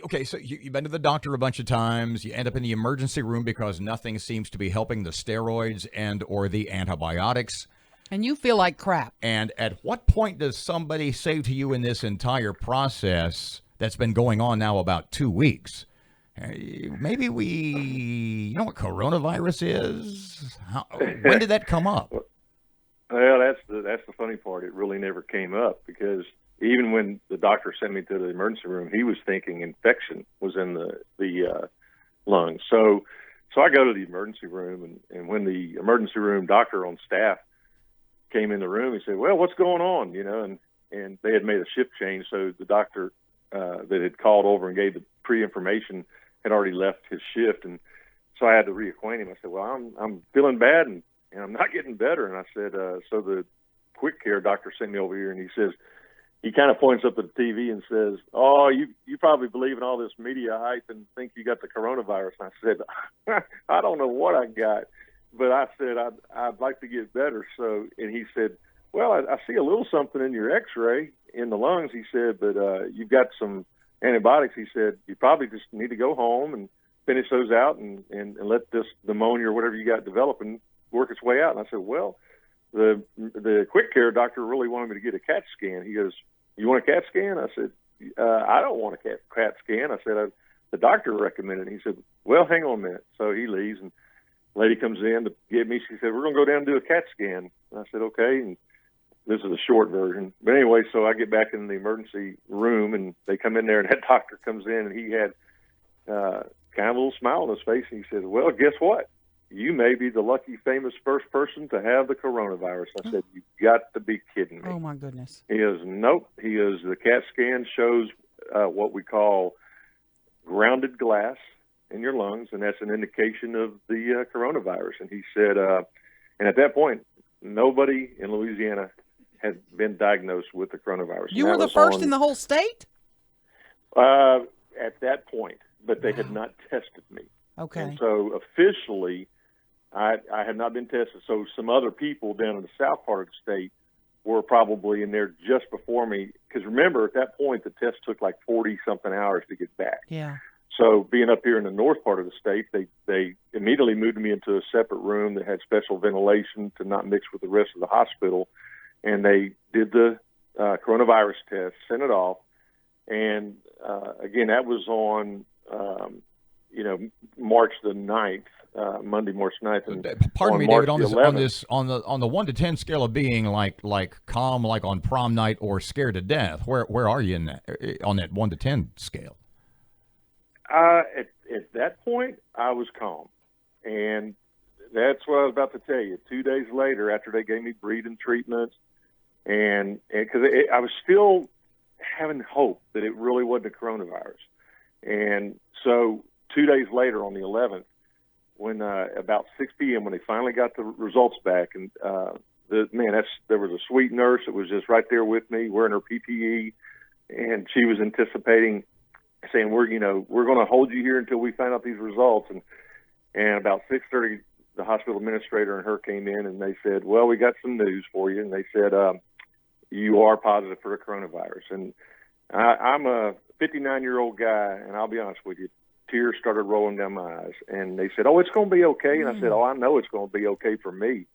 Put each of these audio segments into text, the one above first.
Okay, so you've been to the doctor a bunch of times. You end up in the emergency room because nothing seems to be helping the steroids and or the antibiotics. And you feel like crap. And at what point does somebody say to you in this entire process that's been going on now about 2 weeks, hey, maybe you know what coronavirus is? When did that come up? Well, that's the funny part. It really never came up because even when the doctor sent me to the emergency room, he was thinking infection was in the lungs. So I go to the emergency room, and when the emergency room doctor on staff came in the room, he said, "Well, what's going on?" And they had made a shift change, so the doctor that had called over and gave the pre-information had already left his shift, and so I had to reacquaint him. I said, "Well, I'm feeling bad, and I'm not getting better." And I said, "So the quick care doctor sent me over here," and he says, he kind of points up at the TV and says, "Oh, you probably believe in all this media hype and think you got the coronavirus." And I said, "I don't know what I got, but I said I'd like to get better." So, and he said, "Well, I see a little something in your X-ray in the lungs." He said, "But you've got some antibiotics." He said, "You probably just need to go home and finish those out and let this pneumonia or whatever you got develop and work its way out." And I said, "Well, the quick care doctor really wanted me to get a CAT scan." He goes, "You want a CAT scan?" I said, "I don't want a CAT scan." I said, "The doctor recommended it." He said, "Well, hang on a minute." So he leaves, and the lady comes in to get me. She said, "We're going to go down and do a CAT scan." And I said, "Okay." And this is a short version. But anyway, so I get back in the emergency room, and they come in there, and that doctor comes in, and he had kind of a little smile on his face, and he said, "Well, guess what? You may be the lucky, famous first person to have the coronavirus." I said, "You've got to be kidding me." Oh, my goodness. He goes, "Nope." He goes, "The CAT scan shows what we call grounded glass in your lungs, and that's an indication of the coronavirus." And he said, and at that point, nobody in Louisiana had been diagnosed with the coronavirus. You were the first in the whole state? At that point, but they had not tested me. Okay. And so officially, I had not been tested. So some other people down in the south part of the state were probably in there just before me. Because remember, at that point, the test took like 40-something hours to get back. Yeah. So being up here in the north part of the state, they immediately moved me into a separate room that had special ventilation to not mix with the rest of the hospital. And they did the coronavirus test, sent it off. And again, that was on, March the 9th. Monday, March 9th. And pardon me, March David, 11th, on the 1 to 10 scale of being like calm, like on prom night, or scared to death, where are you in that, on that 1 to 10 scale? At that point, I was calm. And that's what I was about to tell you. 2 days later, after they gave me breathing treatments, and because I was still having hope that it really wasn't a coronavirus. And so 2 days later, on the 11th, when about 6 p.m., when they finally got the results back, and there was a sweet nurse that was just right there with me, wearing her PPE, and she was anticipating, saying, we're going to hold you here until we find out these results. And about 6:30, the hospital administrator and her came in, and they said, "Well, we got some news for you." And they said, "You are positive for the coronavirus." And I'm a 59-year-old guy, and I'll be honest with you, tears started rolling down my eyes. And they said, "Oh, it's going to be okay." And I said, "Oh, I know it's going to be okay for me."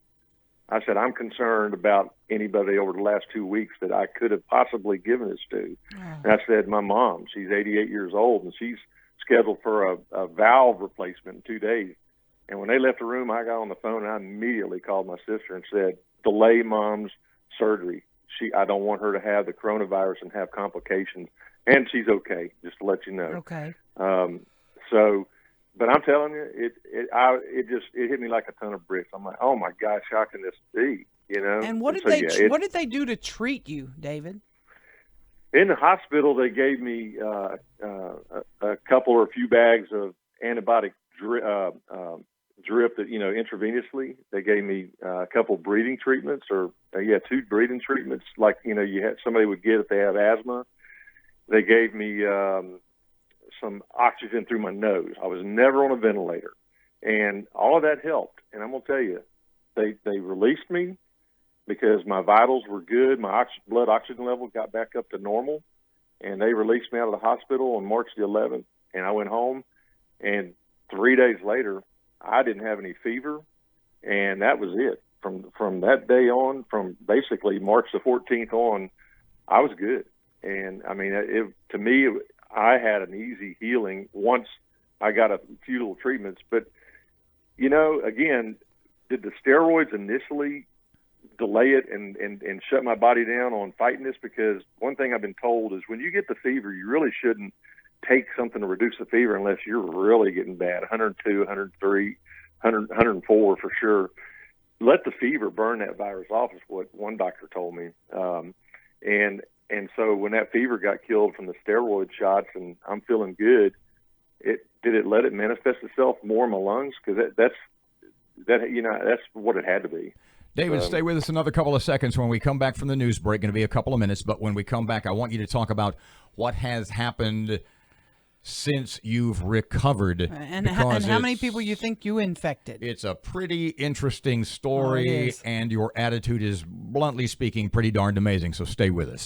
I said, "I'm concerned about anybody over the last 2 weeks that I could have possibly given this to." And I said, "My mom, she's 88 years old, and she's scheduled for a valve replacement in 2 days." And when they left the room, I got on the phone, and I immediately called my sister and said, "Delay Mom's surgery. I don't want her to have the coronavirus and have complications. And she's okay, just to let you know." Okay. But I'm telling you, it hit me like a ton of bricks. I'm like, "Oh my gosh, how can this be?" And what did what did they do to treat you, David? In the hospital, they gave me a couple or a few bags of antibiotic drip that intravenously. They gave me a couple breathing treatments, or 2 breathing treatments, like somebody would get if they have asthma. They gave me some oxygen through my nose. I was never on a ventilator, and all of that helped. And I'm gonna tell you, they released me because my vitals were good. My blood oxygen level got back up to normal, and they released me out of the hospital on March the 11th, and I went home, and 3 days later, I didn't have any fever, and that was it. From that day on, from basically March the 14th on, I was good. And I mean, to me, I had an easy healing once I got a few little treatments. But, you know, again, did the steroids initially delay it and shut my body down on fighting this? Because one thing I've been told is when you get the fever, you really shouldn't take something to reduce the fever unless you're really getting bad, 102, 103, 100, 104 for sure. Let the fever burn that virus off is what one doctor told me. And so when that fever got killed from the steroid shots and I'm feeling good, did it let it manifest itself more in my lungs? Because that's what it had to be. David, stay with us another couple of seconds. When we come back from the news break, going to be a couple of minutes, but when we come back, I want you to talk about what has happened since you've recovered. And how many people you think you infected. It's a pretty interesting story, and your attitude is, bluntly speaking, pretty darned amazing, so stay with us.